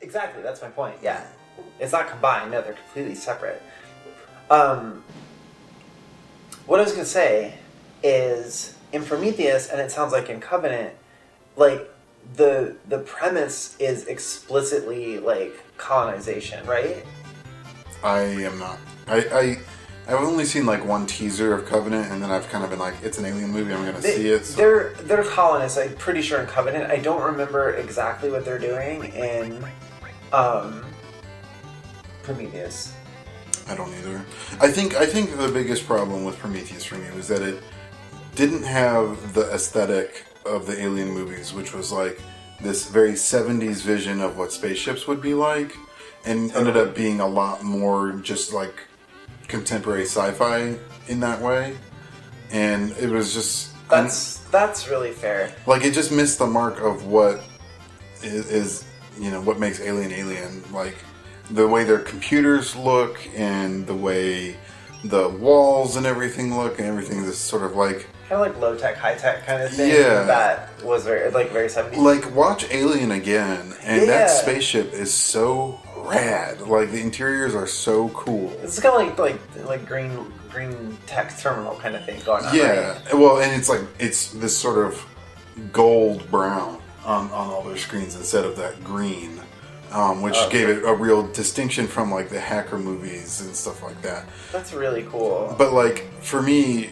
exactly. That's my point. Yeah, it's not combined. No, they're completely separate. What I was gonna say is in Prometheus, and it sounds like in Covenant, like the premise is explicitly like colonization, right? I am not. I've only seen like one teaser of Covenant, and then I've kind of been like, it's an alien movie, I'm going to see it. So. They're colonists, I'm pretty sure, in Covenant. I don't remember exactly what they're doing in Prometheus. I don't either. I think the biggest problem with Prometheus for me was that it didn't have the aesthetic of the alien movies, which was like this very 70s vision of what spaceships would be like, and ended up being a lot more just like contemporary sci-fi in that way, and it was just that's really fair. Like it just missed the mark of what is what makes Alien. Like the way their computers look and the way the walls and everything look, and everything is sort of like kind of like low tech, high tech kind of thing. Yeah, that was very 70s. Like watch Alien again, and that spaceship is so rad. Like the interiors are so cool. It's kind of like green tech terminal kind of thing going on. Yeah, right? Well, and it's this sort of gold brown on all their screens instead of that green, which gave it a real distinction from like the hacker movies and stuff like that. That's really cool. But like for me,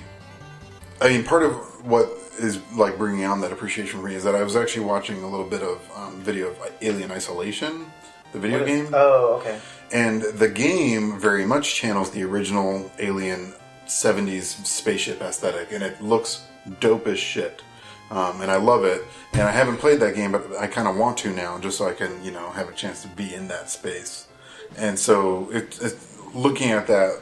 I mean, part of what is like bringing on that appreciation for me is that I was actually watching a little bit of video of Alien Isolation, the video game. Oh, okay. And the game very much channels the original Alien 70s spaceship aesthetic, and it looks dope as shit. And I love it. And I haven't played that game, but I kind of want to now, just so I can, have a chance to be in that space. And so looking at that,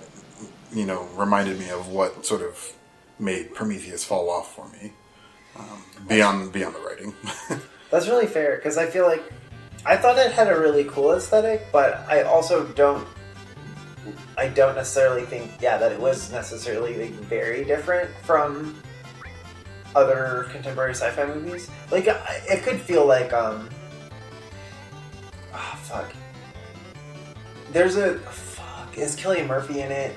reminded me of what sort of made Prometheus fall off for me, beyond the writing. That's really fair, because I feel like I thought it had a really cool aesthetic, but I also don't necessarily think, that it was necessarily like very different from other contemporary sci-fi movies. Like, it could feel like, is Cillian Murphy in it?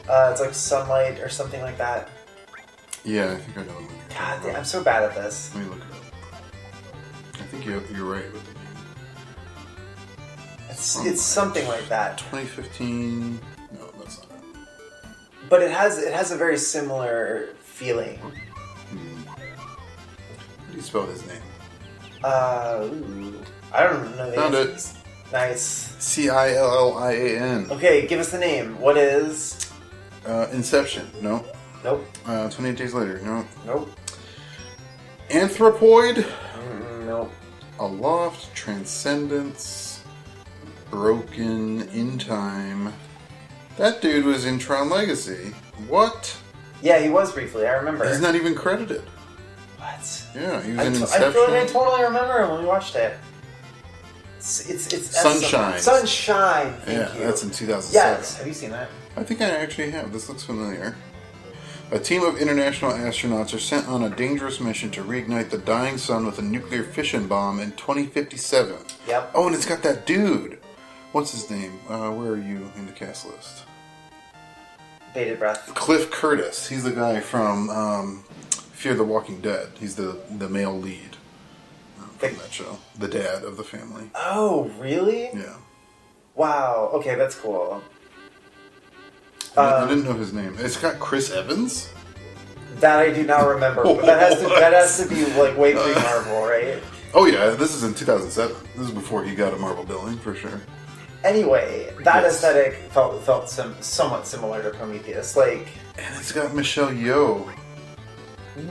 It's like Sunlight or something like that. Yeah, I think I know the movie. God damn, I'm so bad at this. Let me look it up. I think you're right with the name. It's something like that. 2015. No, that's not it. But it has a very similar feeling. How do you spell his name? I don't know. Found it. Nice. Cillian. Okay, give us the name. What is? Inception. No. Nope. 28 Days Later. No. Nope. Anthropoid. Nope. Aloft. Transcendence. Broken in Time. That dude was in Tron Legacy. What? Yeah, he was briefly. I remember. He's not even credited. What? Yeah, he was in Inception. I feel like I totally remember him when we watched it. It's Sunshine. Sunshine. Thank you. That's in 2007. Yes. Have you seen that? I think I actually have. This looks familiar. A team of international astronauts are sent on a dangerous mission to reignite the dying sun with a nuclear fission bomb in 2057. Yep. Oh, and it's got that dude. What's his name? Where are you in the cast list? Bated breath. Cliff Curtis. He's the guy from Fear the Walking Dead. He's the male lead from that show. The dad of the family. Oh, really? Yeah. Wow. Okay, that's cool. I didn't know his name. It's got Chris Evans? That I do not remember. But that has to be like way pre-Marvel, right? Oh yeah, this is in 2007. This is before he got a Marvel billing, for sure. Anyway, that aesthetic felt somewhat similar to Prometheus. Like, and it's got Michelle Yeoh.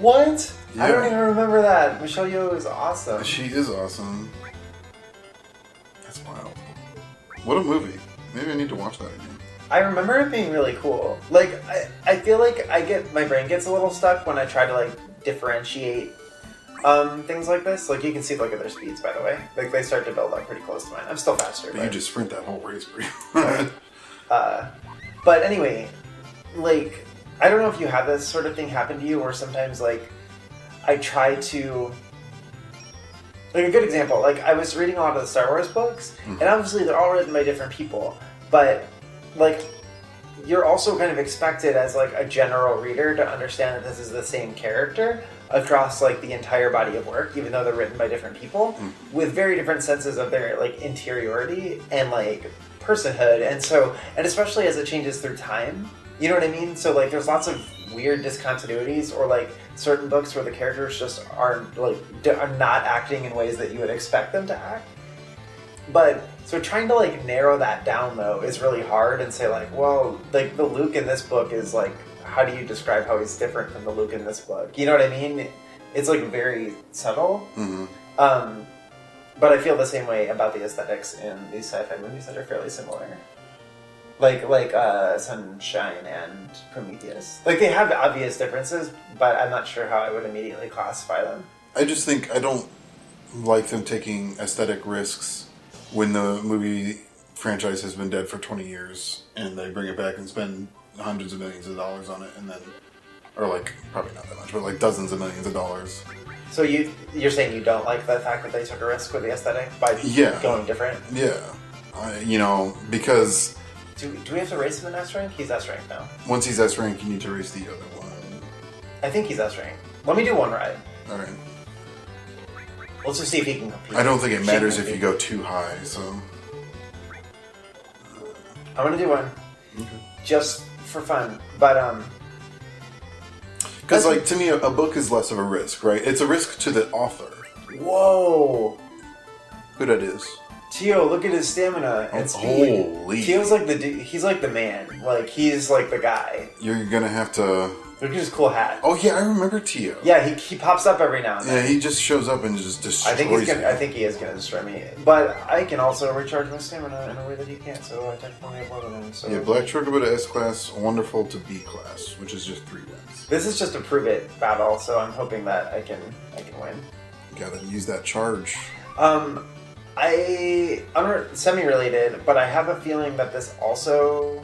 What? Yeah. I don't even remember that. Michelle Yeoh is awesome. She is awesome. That's wild. What a movie. Maybe I need to watch that again. I remember it being really cool. Like, I feel like my brain gets a little stuck when I try to, like, differentiate things like this. Like, you can see, look at their speeds, by the way. Like, they start to build up pretty close to mine. I'm still faster. But you just sprint that whole race pretty But anyway, like, I don't know if you have this sort of thing happen to you, or sometimes, like, I try to Like a good example, like I was reading a lot of the Star Wars books, and obviously they're all written by different people, but like you're also kind of expected as like a general reader to understand that this is the same character across like the entire body of work, even though they're written by different people with very different senses of their like interiority and like personhood, and especially as it changes through time, you know what I mean? So like there's lots of weird discontinuities, or like certain books where the characters just are not acting in ways that you would expect them to act. But so trying to like narrow that down though is really hard, and say like, well, like the Luke in this book is like, how do you describe how he's different from the Luke in this book? You know what I mean? It's like very subtle. But I feel the same way about the aesthetics in these sci-fi movies that are fairly similar. Like Sunshine and Prometheus. Like they have obvious differences, but I'm not sure how I would immediately classify them. I just think I don't like them taking aesthetic risks when the movie franchise has been dead for 20 years and they bring it back and spend hundreds of millions of dollars on it, and then, or like probably not that much, but like dozens of millions of dollars. So you're saying you don't like the fact that they took a risk with the aesthetic by going different? Yeah, because do we have to race him in S rank? He's S rank now. Once he's S rank, you need to race the other one. I think he's S rank. Let me do one ride. All right. Let's just see if he can compete. I don't think it matters if you go too high, so I'm gonna do one, just for fun. But because like to me, a book is less of a risk, right? It's a risk to the author. Whoa. Who that is? Tio, look at his stamina and speed. Holy. Tio's like the dude. He's like the man. Like he's like the guy. You're gonna have to. Look at his cool hat. Oh yeah, I remember Tio. Yeah, he pops up every now and then. Yeah, he just shows up and just destroys. I think he is gonna destroy me. But I can also recharge my stamina in a way that he can't. So I technically have more than him. So yeah, Black Chocobo to S class, wonderful to B class, which is just 3 wins. This is just a prove it battle. So I'm hoping that I can win. You gotta use that charge. I'm semi-related, but I have a feeling that this also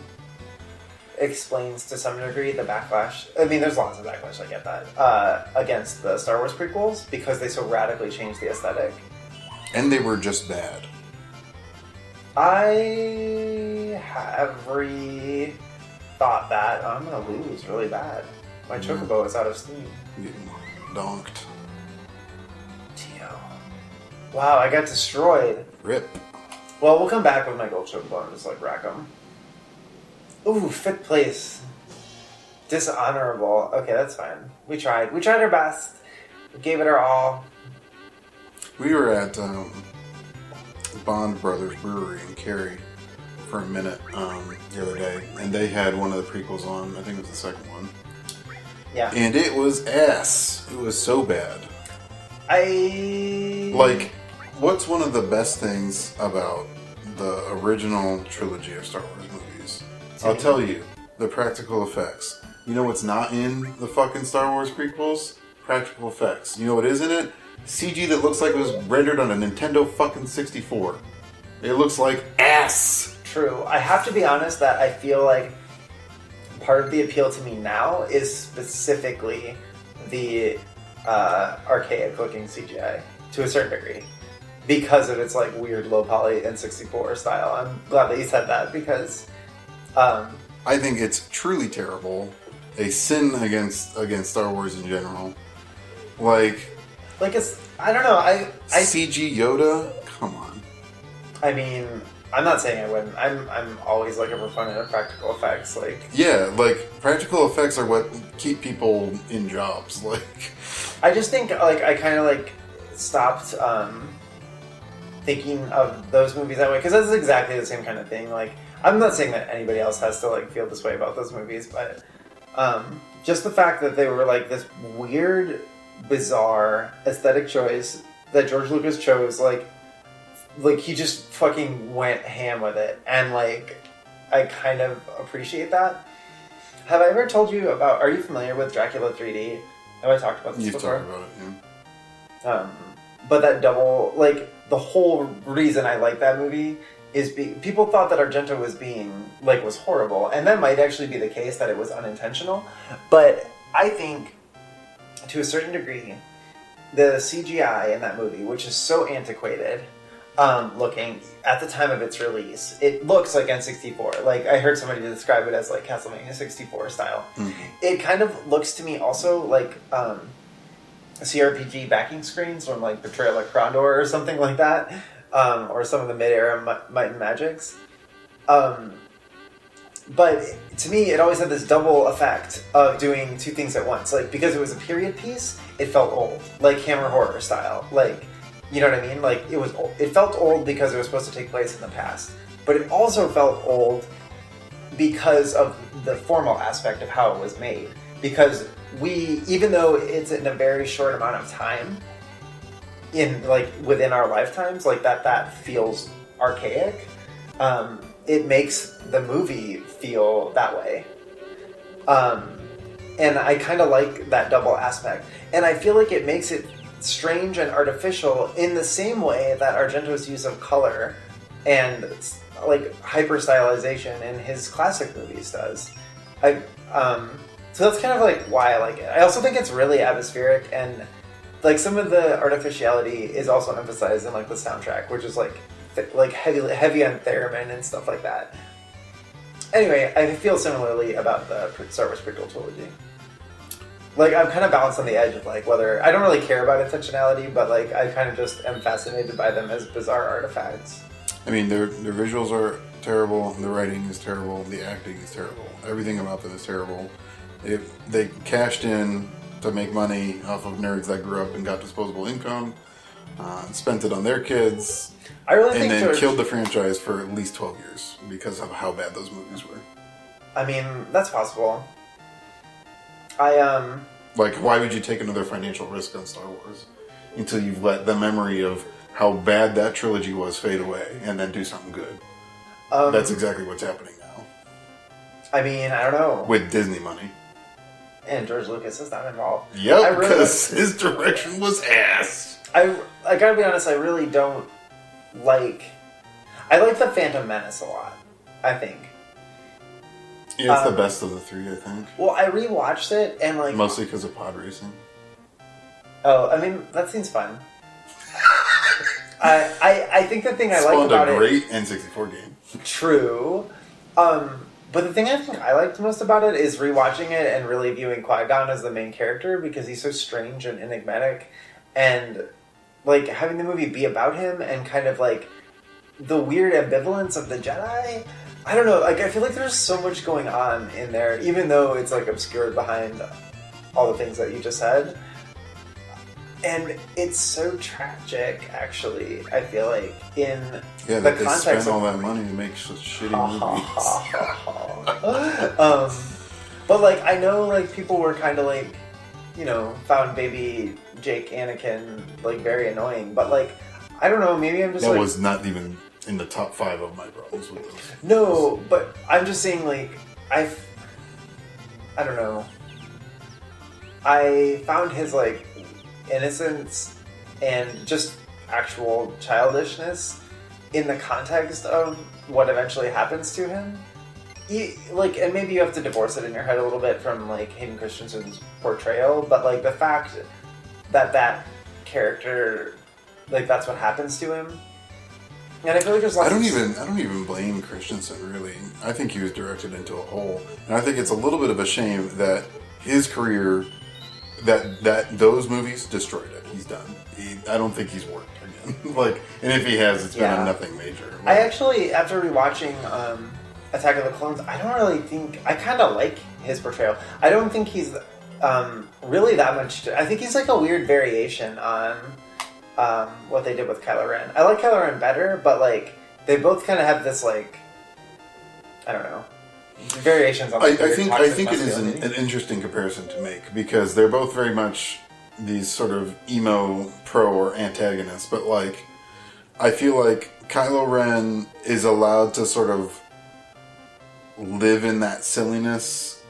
explains to some degree the backlash. I mean, there's lots of backlash, I get that, against the Star Wars prequels because they so radically changed the aesthetic. And they were just bad. I have thought that I'm going to lose really bad. My Chocobo is out of steam. Getting donked. Wow, I got destroyed. Rip. Well, we'll come back with my gold Chocobo and just like rack them. Ooh, 5th place. Dishonorable. Okay, that's fine. We tried. We tried our best. We gave it our all. We were at Bond Brothers Brewery in Cary for a minute the other day, and they had one of the prequels on. I think it was the second one. Yeah. And it was ass. It was so bad. Like, what's one of the best things about the original trilogy of Star Wars movies? I'll tell you, the practical effects. You know what's not in the fucking Star Wars prequels? Practical effects. You know what is in it? CG that looks like it was rendered on a Nintendo fucking 64. It looks like ass! True. I have to be honest that I feel like part of the appeal to me now is specifically the archaic looking CGI to a certain degree because of its like weird low poly N64 style. I'm glad that you said that because I think it's truly terrible, a sin against Star Wars in general. Like it's I don't know. I CG Yoda. Come on. I mean, I'm not saying I wouldn't. I'm always like a proponent of practical effects. Like yeah, like practical effects are what keep people in jobs. Like I just think like I kind of like stopped thinking of those movies that way because that's exactly the same kind of thing. Like I'm not saying that anybody else has to like feel this way about those movies, but just the fact that they were like this weird, bizarre aesthetic choice that George Lucas chose, like he just fucking went ham with it, and like I kind of appreciate that. Have I ever told you about? Are you familiar with Dracula 3D? Have I talked about this before? You've talked about it, yeah. But that double, like the whole reason I like that movie is people thought that Argento was horrible, and that might actually be the case that it was unintentional. But I think, to a certain degree, the CGI in that movie, which is so antiquated looking at the time of its release, it looks like N64. Like, I heard somebody describe it as like Castlevania 64 style. Mm-hmm. It kind of looks to me also like CRPG backing screens from like Betrayal at Krondor or something like that, or some of the mid-era Might and Magics. But to me, it always had this double effect of doing two things at once. Like, because it was a period piece, it felt old, like Hammer horror style. Like, you know what I mean? Like, it felt old because it was supposed to take place in the past, but it also felt old because of the formal aspect of how it was made. Because even though it's in a very short amount of time, within our lifetimes, like that feels archaic. It makes the movie feel that way. And I kind of like that double aspect. And I feel like it makes it strange and artificial in the same way that Argento's use of color and like hyper-stylization in his classic movies does. So that's kind of like why I like it. I also think it's really atmospheric, and like some of the artificiality is also emphasized in like the soundtrack, which is like heavy on theremin and stuff like that. Anyway, I feel similarly about the Star Wars prequel trilogy. Like, I'm kind of balanced on the edge of like whether I don't really care about intentionality, but like I kind of just am fascinated by them as bizarre artifacts. I mean, their visuals are terrible, the writing is terrible, the acting is terrible, everything about them is terrible. They cashed in to make money off of nerds that grew up and got disposable income, spent it on their kids, and then killed the franchise for at least 12 years because of how bad those movies were. I mean, that's possible. Like, why would you take another financial risk on Star Wars until you've let the memory of how bad that trilogy was fade away and then do something good? That's exactly what's happening now. I mean, I don't know. With Disney money. And George Lucas is not involved. Yep, because his direction was ass. I gotta be honest, I really don't like... I like The Phantom Menace a lot, I think. Yeah, it's the best of the three, I think. Well, I rewatched it, and like... Mostly because of pod racing. Oh, I mean, that seems fun. I think the thing I like about it... Spawned a great N64 game. True. But the thing I think I liked most about it is rewatching it and really viewing Qui-Gon as the main character, because he's so strange and enigmatic, and like having the movie be about him and kind of like the weird ambivalence of the Jedi. I don't know, like I feel like there's so much going on in there, even though it's like obscured behind all the things that you just said. And it's so tragic, actually, I feel like, in the context they spent all that money to make such shitty movies. But, like, I know, like, people were kind of, like, you know, found baby Jake Anakin, like, very annoying. But, like, I don't know, maybe I'm just, that was not even in the top 5 of my problems with this. No, but I'm just saying, like, I don't know. I found his, like, innocence and just actual childishness in the context of what eventually happens to him. And maybe you have to divorce it in your head a little bit from like Hayden Christensen's portrayal, but like the fact that character, like that's what happens to him. And I feel like there's lots I don't even blame Christensen, really. I think he was directed into a hole, and I think it's a little bit of a shame that his career, that those movies destroyed it. He's done. I don't think he's worked again. Like, and if he has, it's been a nothing major. Like, I actually, after rewatching Attack of the Clones, I don't really think... I kind of like his portrayal. I don't think he's really that much... I think he's like a weird variation on what they did with Kylo Ren. I like Kylo Ren better, but like they both kind of have this like... I don't know. Variations on I think it is an interesting comparison to make, because they're both very much these sort of emo pro or antagonists, but like I feel like Kylo Ren is allowed to sort of live in that silliness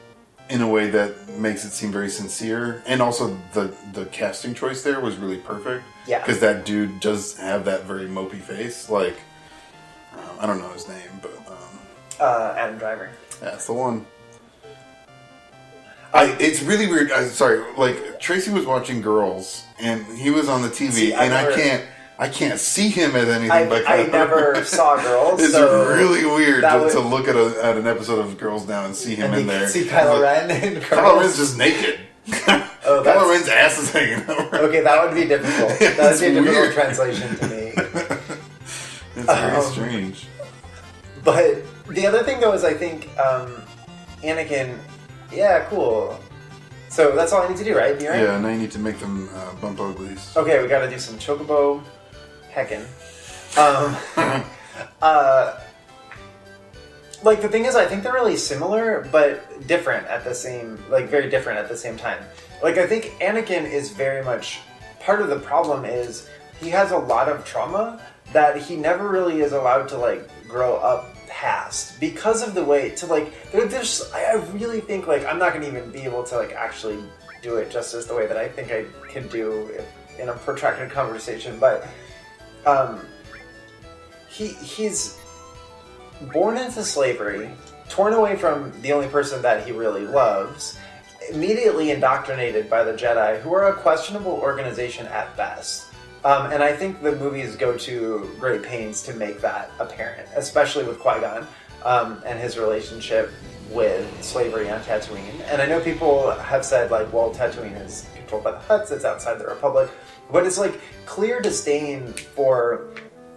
in a way that makes it seem very sincere, and also the casting choice there was really perfect. Yeah, because that dude does have that very mopey face. Like I don't know his name, but Adam Driver. That's the one. It's really weird. Sorry, like Tracy was watching Girls, and he was on the TV, See, and I can't see him as anything but I never saw Girls. It's so really weird that to look at an episode of Girls now and see him and in you there. can see Kylo Ren in Girls. Kylo Ren's just naked. Oh, Kylo Ren's ass is hanging out. Okay, that would be difficult. That would be a difficult weird. translation to me. It's very strange. But the other thing, though, is I think Anakin... Yeah, cool. So that's all I need to do, right? You right? Yeah, now you need to make them bump uglies. Okay, we gotta do some Chocobo heckin'. Like, the thing is, I think they're really similar, but different at the same... Like, very different at the same time. Like, I think Anakin is very much... Part of the problem is he has a lot of trauma that he never really is allowed to, like, grow up past because of the way to, like, there's I really think, like, I'm not going to even be able to, like, actually do it justice the way that I think I can do in a protracted conversation, but he's born into slavery, torn away from the only person that he really loves, immediately indoctrinated by the Jedi, who are a questionable organization at best. And I think the movies go to great pains to make that apparent, especially with Qui-Gon and his relationship with slavery on Tatooine. And I know people have said, like, well, Tatooine is controlled by the Hutts, it's outside the Republic. But it's, like, clear disdain for,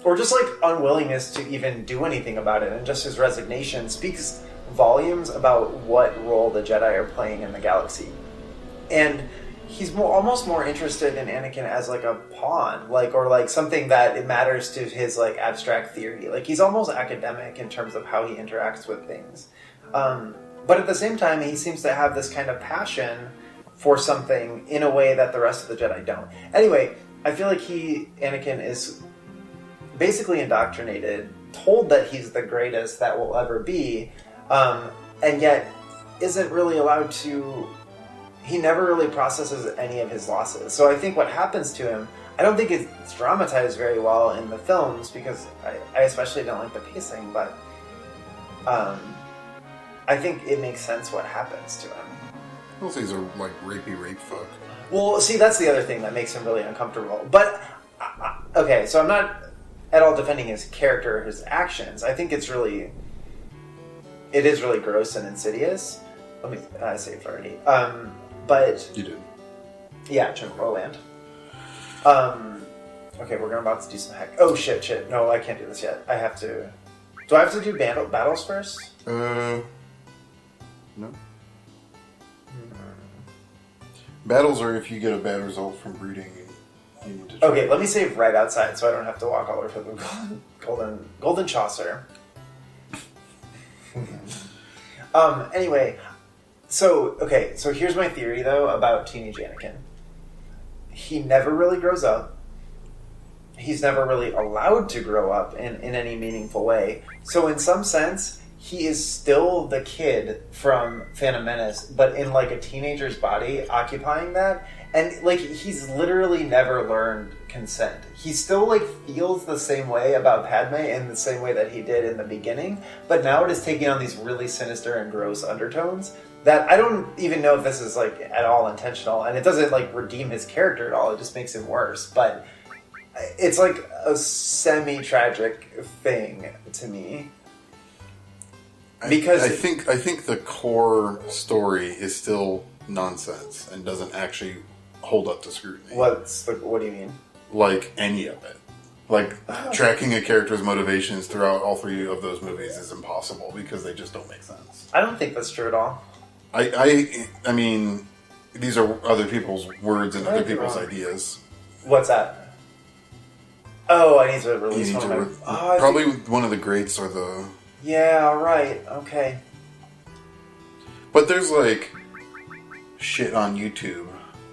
or just, like, unwillingness to even do anything about it. And just his resignation speaks volumes about what role the Jedi are playing in the galaxy. And he's almost more interested in Anakin as, like, a pawn, like, or, like, something that it matters to his, like, abstract theory. Like, he's almost academic in terms of how he interacts with things. But at the same time, he seems to have this kind of passion for something in a way that the rest of the Jedi don't. Anyway, I feel like Anakin is basically indoctrinated, told that he's the greatest that will ever be, and yet isn't really allowed to... He never really processes any of his losses. So I think what happens to him, I don't think it's dramatized very well in the films, because I especially don't like the pacing, but I think it makes sense what happens to him. Those things are like rapey rape fuck. Well, see, that's the other thing that makes him really uncomfortable. But, okay, so I'm not at all defending his character or his actions. I think it is really gross and insidious. Let me say it already. But... You did. Yeah, Jim Roland. Okay, we're about to do some heck... Oh, shit. No, I can't do this yet. I have to... Do I have to do battles first? No. Battles are if you get a bad result from breeding. You need to Okay, let me save right outside so I don't have to walk all over the golden Chaucer. Anyway, so here's my theory, though, about teenage Anakin. He never really grows up. He's never really allowed to grow up in any meaningful way. So in some sense, he is still the kid from Phantom Menace, but in, like, a teenager's body, occupying that. And, like, he's literally never learned consent. He still, like, feels the same way about Padme in the same way that he did in the beginning, but now it is taking on these really sinister and gross undertones that I don't even know if this is, like, at all intentional, and it doesn't, like, redeem his character at all. It just makes him worse. But it's, like, a semi-tragic thing to me. Because I think the core story is still nonsense and doesn't actually hold up to scrutiny. What do you mean? Like any of it. Like tracking a character's motivations throughout all three of those movies is impossible because they just don't make sense. I don't think that's true at all. I mean, these are other people's words and other people's ideas. What's that? Oh, I need to release one of my... Probably one of the greats or the... Yeah, alright, okay. But there's, like, shit on YouTube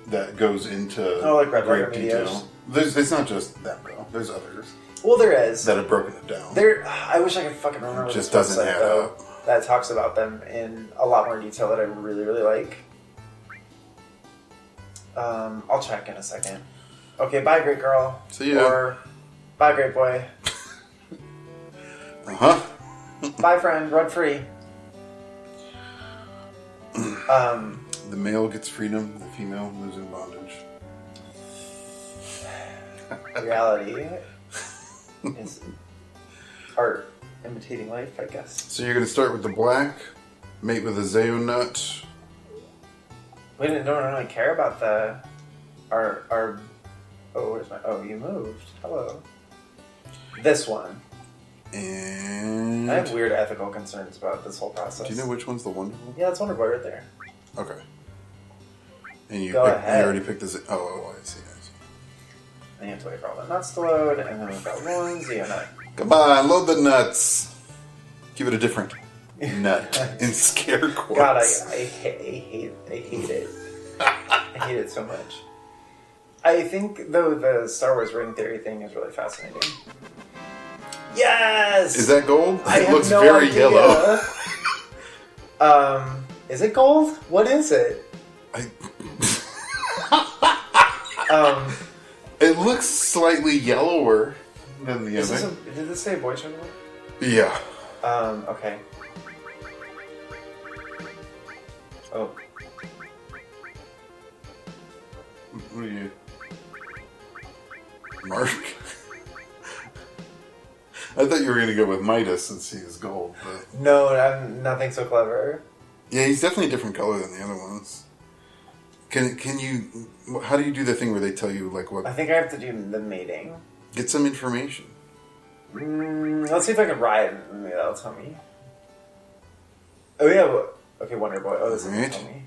that goes into like Red great Letter detail. It's not just them, though. There's others. Well, there is. That have broken it down. I wish I could fucking remember it just this doesn't website, add though, up. that talks about them in a lot more detail that I really, really like. I'll check in a second. Okay, bye, great girl. See ya. Or, bye, great boy. Uh-huh. Bye, friend. Run free. The male gets freedom, the female lives in bondage. Reality is art imitating life, I guess. So you're going to start with the black, mate with a Zeo nut. We don't really care about our. Oh, where's my? Oh, you moved. Hello. This one. And I have weird ethical concerns about this whole process. do you know which one's the wonderful? Yeah, it's Wonder Boy right there. Okay. And you Go ahead. You already picked this. Oh, I see. And you have to wait for all the nuts to load, and then we've got one Zeo nut. Come on, load the nuts. Give it a different nut in scare quotes. God, I hate it. I hate it so much. I think, though, the Star Wars ring theory thing is really fascinating. Yes! Is that gold? I It have looks no very idea. yellow. Is it gold? What is it? It looks slightly yellower than the other. Did this say boy channel? Yeah. Okay. Oh. What are you? Mark? I thought you were going to go with Midas since he is gold. But... No, I'm nothing so clever. Yeah, he's definitely a different color than the other ones. Can you... How do you do the thing where they tell you, like, what... I think I have to do the mating. Get some information. Let's see if I can ride. Maybe that'll tell me. Oh, yeah. Okay, Wonder Boy. Oh, this is Right. tell me.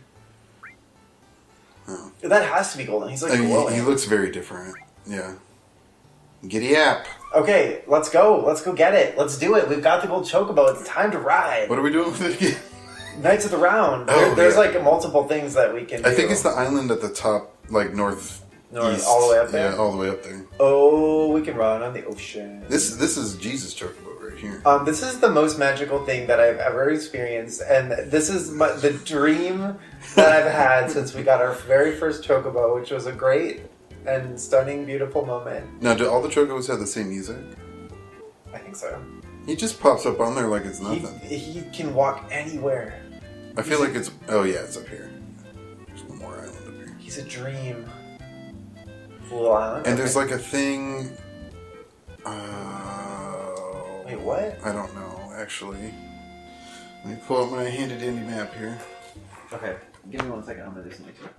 Oh. That has to be golden. He's like I mean, glowing. he looks very different. Yeah. Giddy up. Okay, let's go. Let's go get it. Let's do it. We've got the gold chocobo. It's time to ride. What are we doing with it again? Knights of the Round. Oh, There's yeah. like multiple things that we can do. I think it's the island at the top, like north, east. all the way up there? Yeah, all the way up there. Oh, we can run on the ocean. This is Jesus Chocobo right here. This is the most magical thing that I've ever experienced, and this is the dream that I've had since we got our very first chocobo, which was a great and stunning, beautiful moment. Now, do all the Chocobos have the same music? I think so. He just pops up on there like it's nothing. He can walk anywhere. I feel like it's... Oh, yeah, it's up here. There's one more island up here. He's a dream. Little island. And okay. there's like a thing... Wait, what? I don't know, actually. Let me pull up my handy dandy map here. Okay, give me 1 second. I'm gonna do something too.